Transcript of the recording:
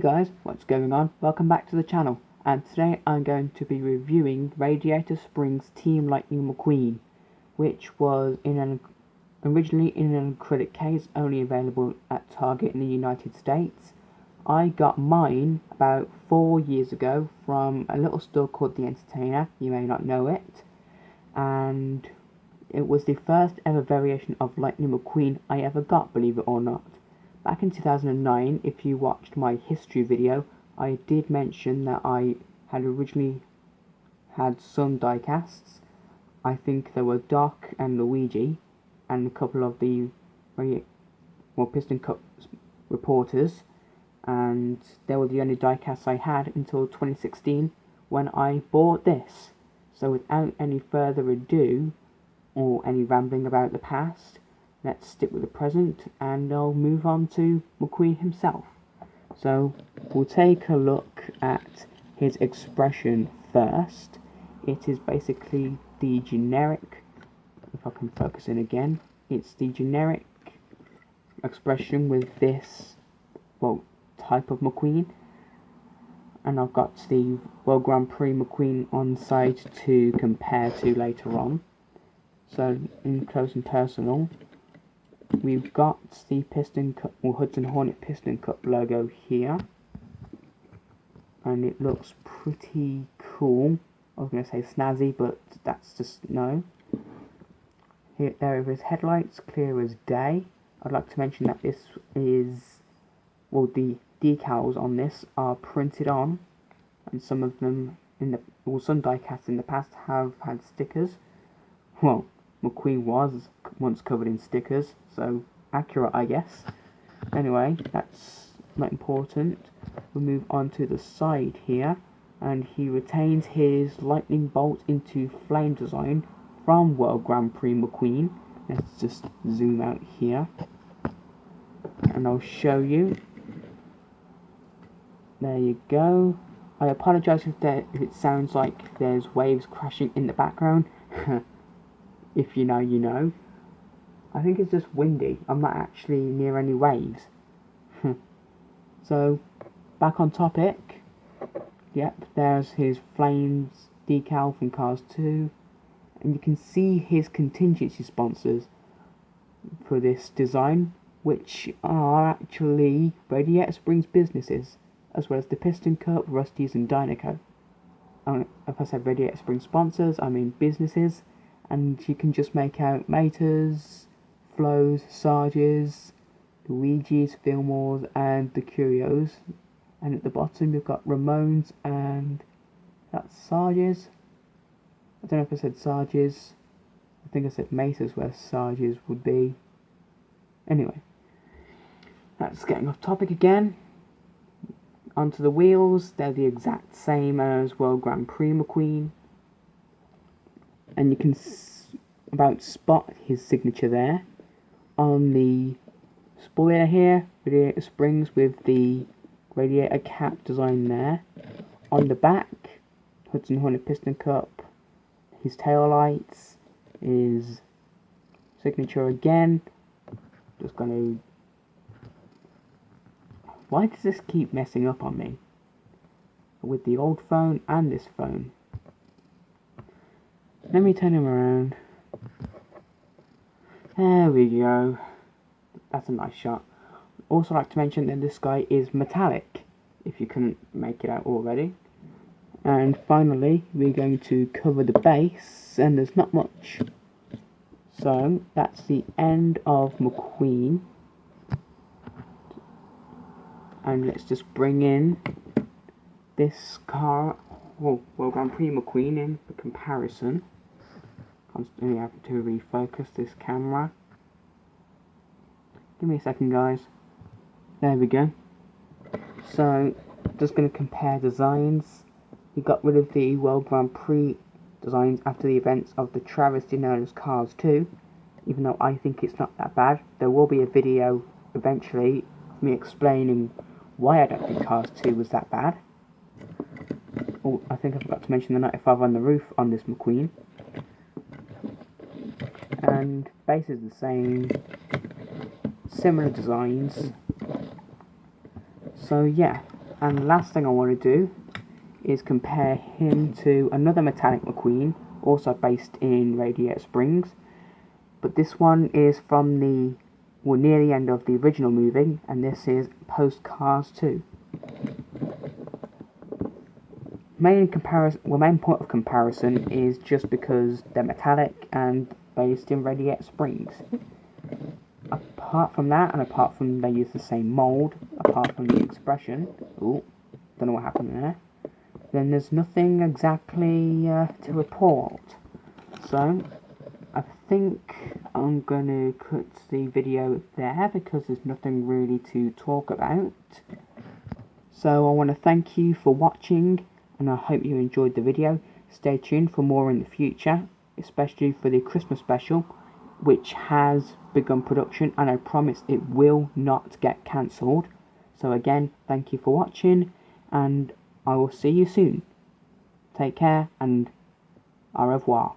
guys, what's going on? Welcome back to the channel, and today I'm going to be reviewing Radiator Springs Team Lightning McQueen, which was originally in an acrylic case, only available at Target in the United States. I got mine about 4 years ago from a little store called The Entertainer, you may not know it, and it was the first ever variation of Lightning McQueen I ever got, believe it or not. Back in 2009, if you watched my history video, I did mention that I had originally had some die casts. I think there were Doc and Luigi, and a couple of the Piston Cup reporters, and they were the only die casts I had until 2016 when I bought this. So without any further ado, or any rambling about the past, let's stick with the present, and I'll move on to McQueen himself. So we'll take a look at his expression first. It is basically the generic, if I can focus in again, it's the generic expression with this, type of McQueen. And I've got the World Grand Prix McQueen on side to compare to later on. So in close and personal, we've got the Piston Cup, or Hudson Hornet Piston Cup logo here, and it looks pretty cool. I was going to say snazzy, but that's just no. Here, there are his headlights, clear as day. I'd like to mention that this is, the decals on this are printed on, and some of them some die-casts in the past have had stickers. McQueen was once covered in stickers, so accurate, I guess. Anyway, that's not important. We'll move on to the side here, and he retains his lightning bolt into flame design from World Grand Prix McQueen. Let's just zoom out here, and I'll show you. There you go. I apologise if it sounds like there's waves crashing in the background. If you know, you know. I think it's just windy. I'm not actually near any waves. So, back on topic. Yep, there's his Flames decal from Cars 2. And you can see his contingency sponsors for this design, which are actually Radiator Springs businesses, as well as the Piston Cup, Rusty's and Dynaco. If I said Radiator Springs sponsors, I mean businesses. And you can just make out Maters, Flo's, Sarge's, Luigi's, Fillmore's, and the Curios. And at the bottom you've got Ramone's, and that's Sarge's. I don't know if I said Sarge's. I think I said Maters where Sarge's would be. Anyway, that's getting off topic again. Onto the wheels, they're the exact same as World Grand Prix McQueen. And you can about spot his signature there. On the spoiler here, Radiator Springs with the radiator cap design there. On the back, Hudson Hornet Piston Cup, his tail lights, his signature again. Just gonna... Why does this keep messing up on me? With the old phone and this phone. Let me turn him around. There we go. That's a nice shot. Also like to mention that this guy is metallic, if you couldn't make it out already. And finally, we're going to cover the base, and there's not much. So, that's the end of McQueen. And let's just bring in this car, World Grand Prix McQueen, in for comparison. Constantly have to refocus this camera. Give me a second, guys. There we go. So, just going to compare designs. We got rid of the World Grand Prix designs after the events of the travesty known as Cars 2. Even though I think it's not that bad. There will be a video eventually of me explaining why I don't think Cars 2 was that bad. Oh, I think I forgot to mention the 95 on the roof on this McQueen. And base is the same, similar designs. So yeah, And the last thing I want to do is compare him to another metallic McQueen, also based in Radiator Springs, but this one is from near the end of the original movie, and this is Postcards 2. Main point of comparison is just because they're metallic and based in Radiator Springs. Apart from that, and apart from they use the same mould, apart from the expression, don't know what happened there, then there's nothing exactly to report. So I think I'm going to cut the video there because there's nothing really to talk about. So I want to thank you for watching, and I hope you enjoyed the video. Stay tuned for more in the future, especially for the Christmas special, which has begun production, and I promise it will not get cancelled. So again, thank you for watching, and I will see you soon. Take care, and au revoir.